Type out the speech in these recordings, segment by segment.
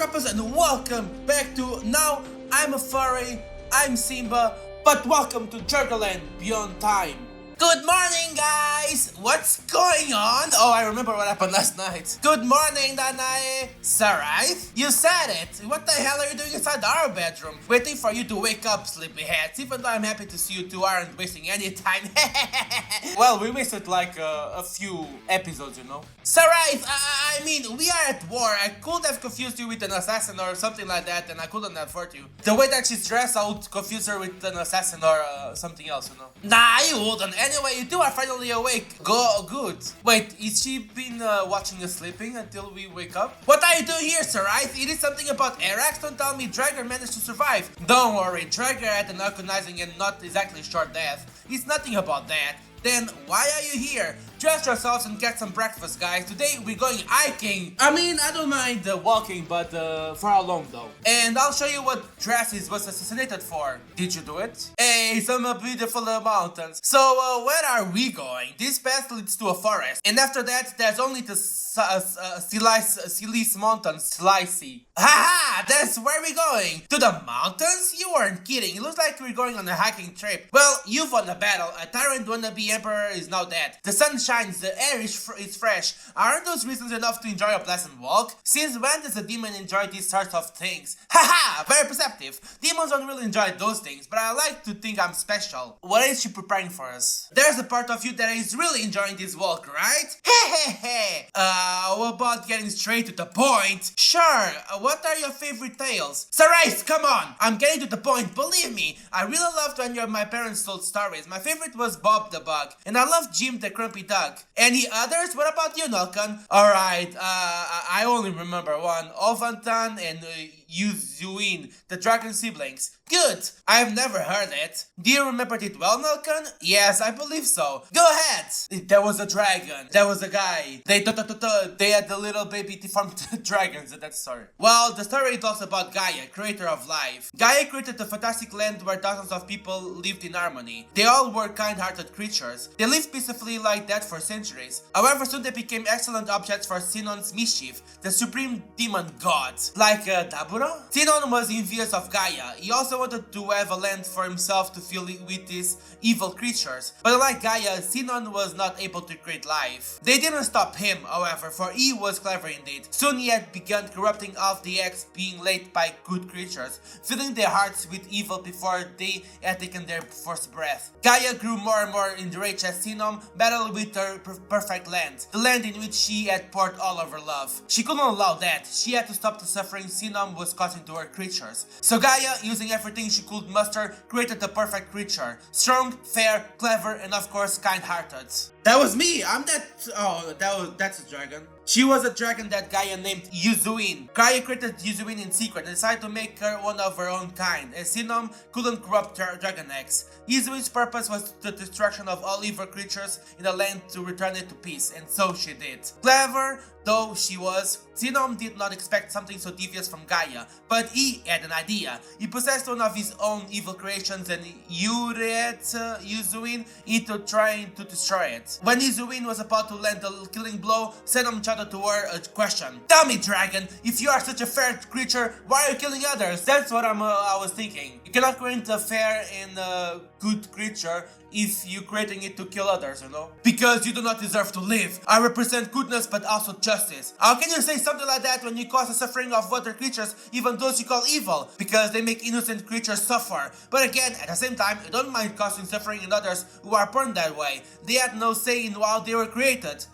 Couples, and welcome back to Now I'm a Furry, I'm Simba, but welcome to Shuggerlain Beyond Time. Good morning, guys! What's going on? Oh, I remember what happened last night. Good morning, Danae. Saraith? You said it! What the hell are you doing inside our bedroom? Waiting for you to wake up, sleepyheads, even though I'm happy to see you two aren't wasting any time. Well, we wasted like a few episodes, you know. Saraith, I mean, we are at war. I could have confused you with an assassin or something like that, and I couldn't have hurt you. The way that she's dressed, I would confuse her with an assassin or something else, you know. Nah, you wouldn't. Anyway, you two are finally awake. Good. Wait, is she been watching us sleeping until we wake up? What are you doing here, Saraith? It is something about Arax? Don't tell me Drager managed to survive. Don't worry, Drager had an agonizing and not exactly short death. It's nothing about that. Then why are you here? Dress yourselves and get some breakfast, guys. Today we're going hiking. I mean, I don't mind walking, but for how long though? And I'll show you what Dracis was assassinated for. Did you do it? Hey, some beautiful mountains. So where are we going? This path leads to a forest, and after that there's only the Silice Mountains. Slicey. Haha! That's where we're going. To the mountains? You weren't kidding. It looks like we're going on a hiking trip. Well, you've won the battle. A tyrant wannabe emperor is now dead. The sun shines, the air is fresh. Aren't those reasons enough to enjoy a pleasant walk? Since when does a demon enjoy these sorts of things? Haha! Very perceptive. Demons don't really enjoy those things, but I like to think I'm special. What is she preparing for us? There's a part of you that is really enjoying this walk, right? Hehehe! How about getting straight to the point? Sure, what are your favorite tales? Saraith, come on! I'm getting to the point, believe me. I really loved when my parents told stories. My favorite was Bob the Bug, and I love Jim the Grumpy Dog. Any others? What about you, Nalkan? Alright, I only remember one. Ovantan and Yuzuin, the dragon siblings. Good! I've never heard it. Do you remember it well, Nalkan? Yes, I believe so. Go ahead! There was a dragon. There was a guy. They had the little baby deformed dragons. That's the story. Well, the story is also about Gaia, creator of life. Gaia created a fantastic land where thousands of people lived in harmony. They all were kind-hearted creatures. They lived peacefully like that for centuries. However, soon they became excellent objects for Sinon's mischief, the supreme demon god. Like Daburo? Sinon was envious of Gaia. He also wanted to have a land for himself to fill it with these evil creatures. But like Gaia, Sinon was not able to create life. They didn't stop him, however, for he was clever indeed. Soon he had begun corrupting all the eggs being laid by good creatures, filling their hearts with evil before they had taken their first breath. Gaia grew more and more enraged as Sinon battled with her perfect land, the land in which she had poured all of her love. She couldn't allow that. She had to stop the suffering Sinon was causing to her creatures. So Gaia, using everything she could muster, created the perfect creature. Strong, fair, clever, and of course kind-hearted. That was me! I'm that... Oh, that's a dragon. She was a dragon that Gaia named Yuzuin. Gaia created Yuzuin in secret and decided to make her one of her own kind, as Sinom couldn't corrupt her dragon eggs. Yuzuin's purpose was the destruction of all evil creatures in the land to return it to peace, and so she did. Clever though she was, Sinom did not expect something so devious from Gaia, but he had an idea. He possessed one of his own evil creations and lured Yuzuin into trying to destroy it. When Yuzuin was about to land the killing blow, Sinom shouted to her a question. Tell me, dragon, if you are such a fair creature, why are you killing others? That's what I was thinking. You cannot create a fair and good creature if you're creating it to kill others, you know? Because you do not deserve to live. I represent goodness but also justice. How can you say something like that when you cause the suffering of other creatures, even those you call evil? Because they make innocent creatures suffer. But again, at the same time, you don't mind causing suffering in others who are born that way. They had no say in how they were created.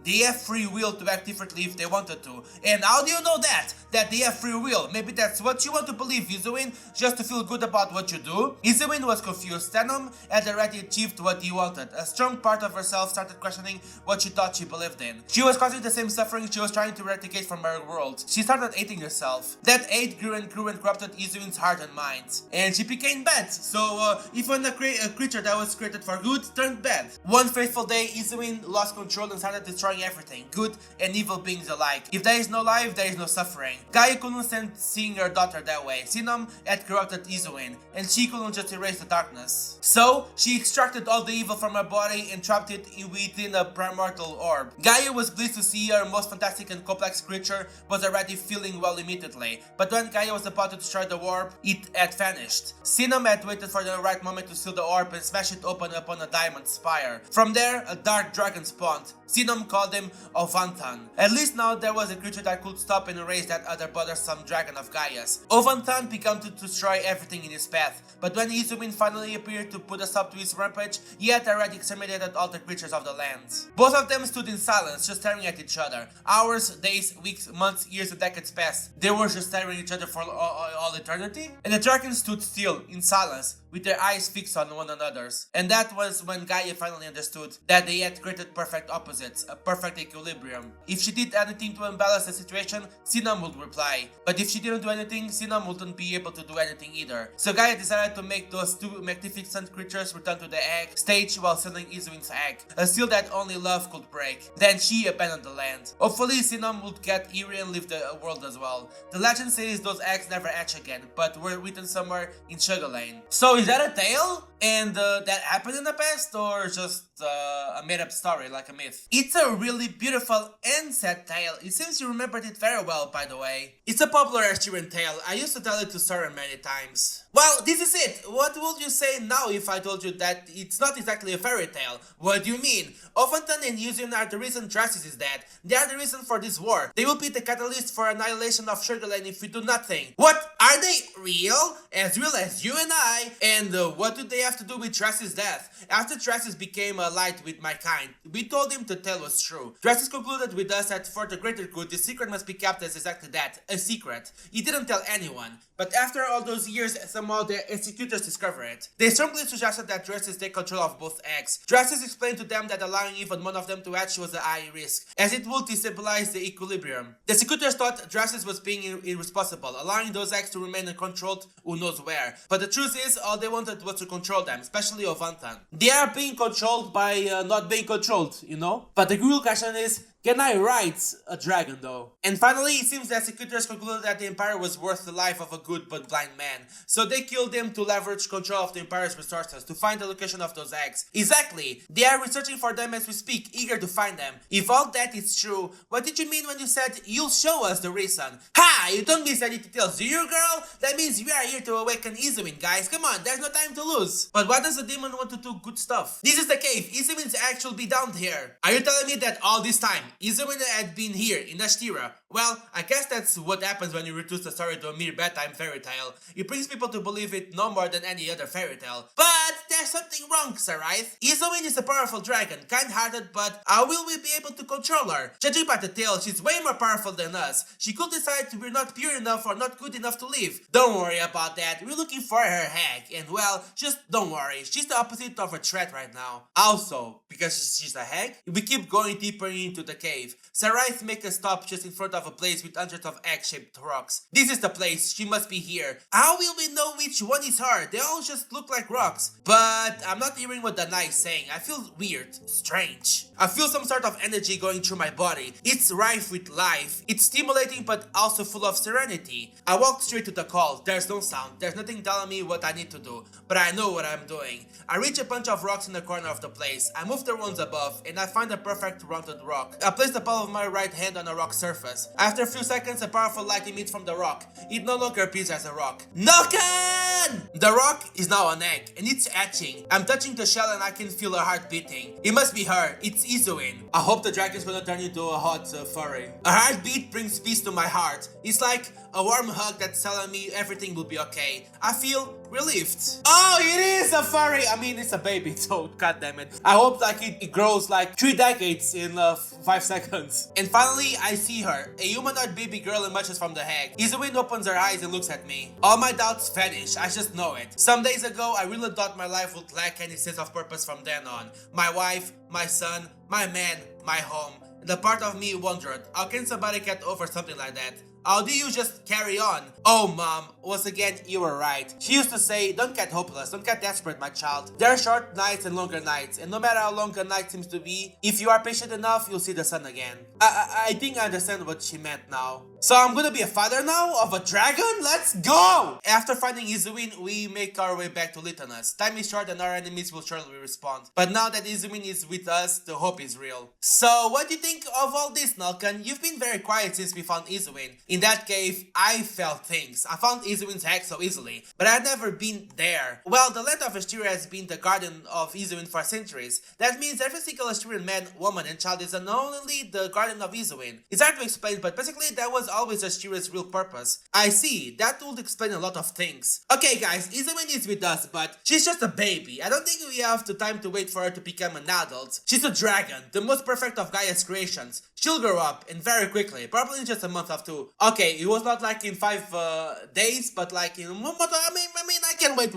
They have free will to act differently if they wanted to. And how do you know that? That they have free will? Maybe that's what you want to believe, Yuzuin, just to feel good about what you do? Yuzuin was confused. Sinom had already achieved what he wanted. A strong part of herself started questioning what she thought she believed in. She was causing the same suffering she was trying to eradicate from her world. She started hating herself. That hate grew and corrupted Yuzuin's heart and mind. And she became bad. So even a creature that was created for good turned bad. One fateful day, Yuzuin lost control and started destroying destroying everything, good and evil beings alike. If there is no life, there is no suffering. Gaia couldn't stand seeing her daughter that way. Sinom had corrupted Izuin, and she couldn't just erase the darkness. So, she extracted all the evil from her body and trapped it within a primordial orb. Gaia was pleased to see her most fantastic and complex creature was already feeling well immediately, but when Gaia was about to destroy the orb, it had vanished. Sinom had waited for the right moment to seal the orb and smash it open upon a diamond spire. From there, a dark dragon spawned. Sinom called him Ovantan. At least now there was a creature that could stop and erase that other bothersome dragon of Gaia's. Ovantan began to destroy everything in his path, but when Izumin finally appeared to put a stop to his rampage, he had already exterminated all the creatures of the land. Both of them stood in silence, just staring at each other. Hours, days, weeks, months, years and decades passed. They were just staring at each other for all eternity? And the dragon stood still, in silence, with their eyes fixed on one another's. And that was when Gaia finally understood that they had created perfect opposites, a perfect equilibrium. If she did anything to imbalance the situation, Sinom would reply. But if she didn't do anything, Sinom wouldn't be able to do anything either. So Gaia decided to make those two magnificent creatures return to the egg stage while sealing Izuin's egg, a seal that only love could break. Then she abandoned the land. Hopefully Sinom would get eerie and leave the world as well. The legend says those eggs never hatch again, but were written somewhere in Shuggerlain. So is that a tale? And that happened in the past, or just a made-up story like a myth? It's a really beautiful and sad tale. It seems you remembered it very well, by the way. It's a popular Assyrian tale. I used to tell it to Soren many times. Well, this is it. What would you say now if I told you that it's not exactly a fairy tale? What do you mean? Ofantan and Yuzun are the reason Dracis is dead. They are the reason for this war. They will be the catalyst for annihilation of Shuggerlain if we do nothing. What? Are they real? As real as you and I? And what do they have to do with Dracis' death? After Dracis became allied with my kind, we told him to tell us true. Dracis concluded with us that for the greater good, the secret must be kept as exactly that, a secret. He didn't tell anyone. But after all those years, somehow the executors discovered it. They strongly suggested that Dracis take control of both eggs. Dracis explained to them that allowing even one of them to hatch was a high risk, as it would destabilize the equilibrium. The executors thought Dracis was being irresponsible, allowing those eggs to remain uncontrolled who knows where. But the truth is, all they wanted was to control them, especially Ovantan. They are being controlled by not being controlled, you know? But the real question is, can I ride a dragon though? And finally, it seems the executors concluded that the Empire was worth the life of a good but blind man. So they killed him to leverage control of the Empire's resources to find the location of those eggs. Exactly! They are researching for them as we speak, eager to find them. If all that is true, what did you mean when you said you'll show us the reason? Ha! You don't miss any details, do you, girl? That means we are here to awaken Izumin, guys. Come on, there's no time to lose. But why does the demon want to do good stuff? This is the cave. Izumin's egg should be down here. Are you telling me that all this time Izumin had been here in Ashtira? Well, I guess that's what happens when you reduce the story to a mere bedtime fairy tale. It brings people to believe it no more than any other fairy tale. But there's something wrong, Saraith. Izumin is a powerful dragon, kind-hearted, but how will we be able to control her? Judging by the tale, she's way more powerful than us. She could decide we're not pure enough or not good enough to live. Don't worry about that. We're looking for her egg, and well, just don't worry. She's the opposite of a threat right now. Also, because she's a hag, we keep going deeper into the cave. Saraith make a stop just in front of a place with hundreds of egg-shaped rocks. This is the place. She must be here. How will we know which one is her? They all just look like rocks. But I'm not hearing what Danai is saying. I feel weird, strange. I feel some sort of energy going through my body. It's rife with life. It's stimulating but also full of serenity. I walk straight to the call. There's no sound. There's nothing telling me what I need to do. But I know what I'm doing. I reach a bunch of rocks in the corner of the place. I move the ones above and I find a perfect rounded rock. I place the palm of my right hand on a rock surface. After a few seconds, a powerful light emits from the rock. It no longer appears as a rock. Noken! The rock is now an egg, and it's hatching. I'm touching the shell and I can feel her heart beating. It must be her. It's Izuin. I hope the dragon's gonna turn into a hot furry. A heartbeat brings peace to my heart. It's like a warm hug that's telling me everything will be okay. I feel relieved. Oh, it is a furry! I mean, it's a baby, so goddammit. I hope like it grows like 3 decades in 5 seconds. And finally, I see her. A humanoid baby girl emerges from the egg. Izuin opens her eyes and looks at me. All my doubts vanish. I just know it. Some days ago, I really thought my life would lack any sense of purpose from then on. My wife, my son, my man, my home. The part of me wondered, how can somebody get over something like that? How do you just carry on? Oh, Mom, once again, you were right. She used to say, don't get hopeless, don't get desperate, my child. There are short nights and longer nights, and no matter how long a night seems to be, if you are patient enough, you'll see the sun again. I think I understand what she meant now. So I'm gonna be a father now of a dragon? Let's go! After finding Izuin, we make our way back to Lithanos. Time is short and our enemies will surely respond. But now that Izuin is with us, the hope is real. So what do you think of all this, Nalkan? You've been very quiet since we found Izuin. In that cave, I felt things. I found Izuin's hack so easily, but I've never been there. Well, the land of Asteria has been the garden of Izuin for centuries. That means every single Asturian man, woman, and child is not only the garden of Izuin. It's hard to explain, but basically that was always Asturia's real purpose. I see, that would explain a lot of things. Okay guys, Izuin is with us, but she's just a baby. I don't think we have the time to wait for her to become an adult. She's a dragon, the most perfect of Gaia's creations. She'll grow up, and very quickly, probably in just a month or two. Okay, it was not like in 5 days, but like in 1 month. I mean, I can wait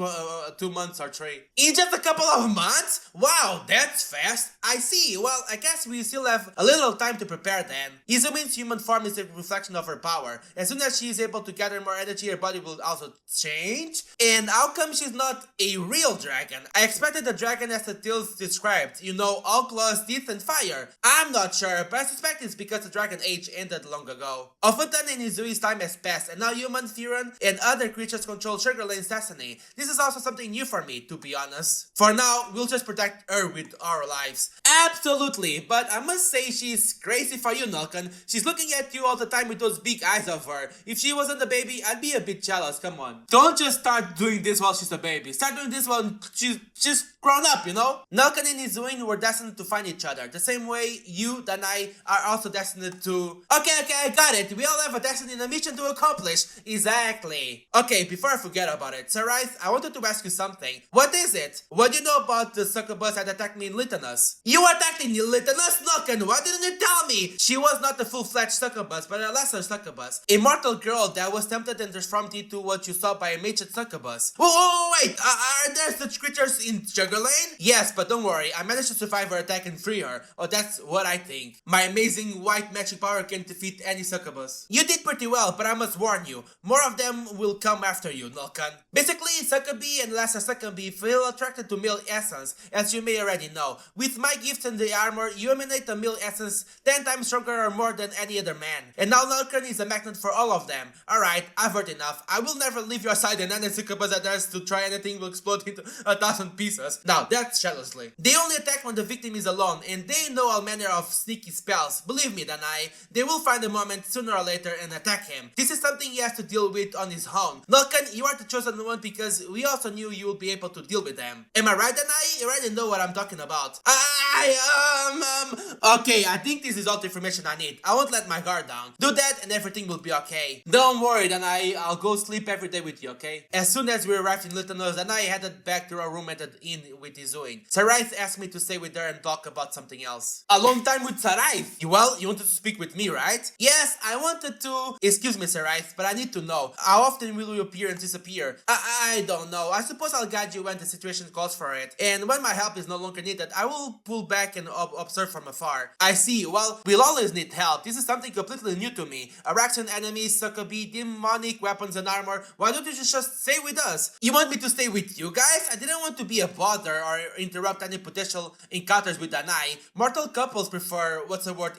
2 months or 3. In just a couple of months? Wow, that's fast. I see. Well, I guess we still have a little time to prepare then. Izumin's human form is a reflection of her power. As soon as she is able to gather more energy, her body will also change. And how come she's not a real dragon? I expected the dragon as the tales described. You know, all claws, teeth, and fire. I'm not sure, but I suspect it's because the dragon age ended long ago. Ofutan and Izui's time has passed, and now humans, Furon, and other creatures control Shuggerlain's destiny. This is also something new for me, to be honest. For now, we'll just protect her with our lives. Absolutely, but I must say she's crazy for you, Nalkan. She's looking at you all the time with those big eyes of her. If she wasn't a baby, I'd be a bit jealous, come on. Don't just start doing this while she's a baby. Start doing this while she's just grown up, you know? Nalkan and Izuin were destined to find each other. The same way you, Danai, are also destined to... Okay, I got it. We all have a destiny and a mission to accomplish. Exactly. Okay, before I forget about it, Sarai, I wanted to ask you something. What is it? What do you know about the succubus that attacked me in Lithanos? You attacked in Lithanos? Nalkan, why didn't you tell me? She was not a full-fledged succubus, but a lesser succubus. A mortal girl that was tempted and transformed into what you saw by a mated succubus. Whoa, wait, are there such creatures in Shuggerlain? Yes, but don't worry, I managed to survive her attack and free her. Oh, that's what I think. My amazing white magic power can defeat any succubus. You did pretty well, but I must warn you, more of them will come after you, Nalkan. Basically, succubi and lesser succubi feel attracted to male essence, as you may already know. With my gifts and the armor, you emanate a male essence 10 times stronger or more than any other man. And now Nalkan is a magnet for all of them. Alright, I've heard enough. I will never leave your side, and any succubus that dares to try anything will explode into 1,000 pieces. Now, that's jealously. They only attack when the victim is alone, and they know all manner of sneaky spells. Believe me, Danai, they will find a moment sooner or later and attack him. This is something he has to deal with on his own. Nalkan, you are the chosen one because we also knew you would be able to deal with them. Am I right, Danai? You already know what I'm talking about. Okay, I think this is all the information I need. I won't let my guard down. Do that and everything will be okay. Don't worry, Danai, I'll go sleep every day with you, okay? As soon as we arrived in Lithanos, Danai headed back to our room at the inn with Izuin. Sarai asked me to stay with her and talk about something else. A long time with Sarai? You wanted to speak with me, right? Yes, I wanted to... Excuse me, Sarai, but I need to know. How often will you appear and disappear? I don't know. I suppose I'll guide you when the situation calls for it. And when my help is no longer needed, I will pull back and observe from afar. I see. Well, we'll always need help. This is something completely new to me. Araxian enemies, succubi, demonic weapons and armor. Why don't you just stay with us? You want me to stay with you guys? I didn't want to be a bother or interrupt any potential encounters with Danai. Mortal couples prefer,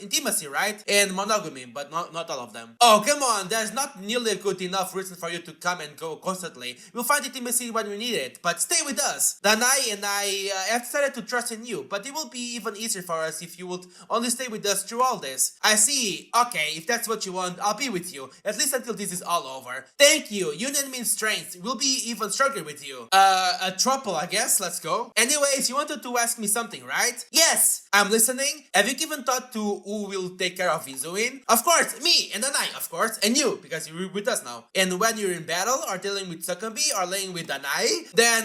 intimacy, right? And monogamy, but not all of them. Oh, come on. There's not nearly a good enough reason for you to come and go constantly. We'll find intimacy when we need it, but stay with us. Danai and I have decided to trust in you, but it will be even easier for us if you would only stay with us through all this. I see. Okay, if that's what you want, I'll be with you. At least until this is all over. Thank you. Union means strength. We'll be even stronger with you. A trouble, I guess. Let's go. Anyways, you wanted to ask me something, right? Yes, I'm listening. Have you given thought to who will take care of Izuin? Of course, me and Danai, of course, and you, because you're with us now. And when you're in battle or dealing with Succubi or laying with Danai, then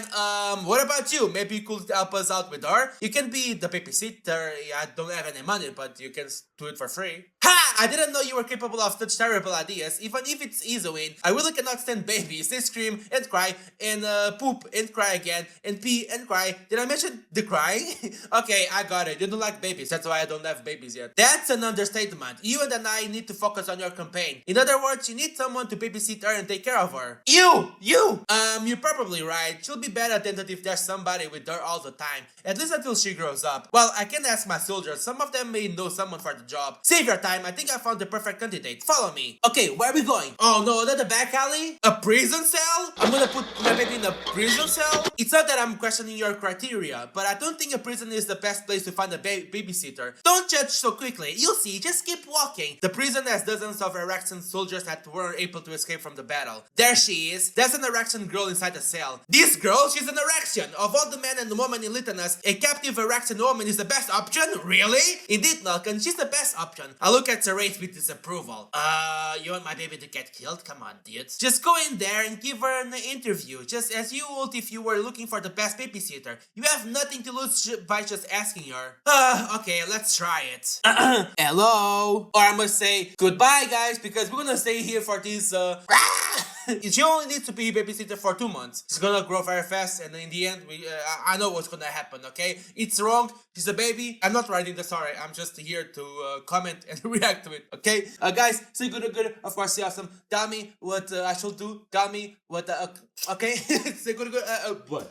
what about you? Maybe you could help us out with her. You can be the babysitter. I don't have any money, but you can do it for free. Ha! I didn't know you were capable of such terrible ideas. Even if it's Izuin, I really cannot stand babies. They scream and cry and poop and cry again and pee and cry. Did I mention the crying? Okay, I got it. You don't like babies. That's why I don't have babies yet. That's an understatement. You and I need to focus on your companion pain. In other words, you need someone to babysit her and take care of her. You! You're probably right. She'll be better attentive if there's somebody with her all the time. At least until she grows up. Well, I can ask my soldiers. Some of them may know someone for the job. Save your time. I think I found the perfect candidate. Follow me. Okay, where are we going? Oh no, not the back alley? A prison cell? I'm gonna put my baby in a prison cell? It's not that I'm questioning your criteria, but I don't think a prison is the best place to find a babysitter. Don't judge so quickly. You'll see. Just keep walking. The prison has dozens of Erection soldiers that weren't able to escape from the battle. There she is. There's an Erection girl inside the cell. This girl, she's an Erection. Of all the men and women in Lithanas, a captive Erection woman is the best option? Really? Indeed, Malkin, she's the best option. I look at Seraph with disapproval. You want my baby to get killed? Come on, dude. Just go in there and give her an interview, just as you would if you were looking for the best babysitter. You have nothing to lose by just asking her. Okay, let's try it. Hello? Or I must say, goodbye, guys, because we're gonna stay here for this, She only needs to be babysitter for 2 months. She's gonna grow very fast, and in the end, I know what's gonna happen, okay? It's wrong. She's a baby. I'm not writing the story. I'm just here to comment and react to it, okay? Guys, say good. Of course, say awesome. Tell me what I should do. Tell me what, okay? Say good. What?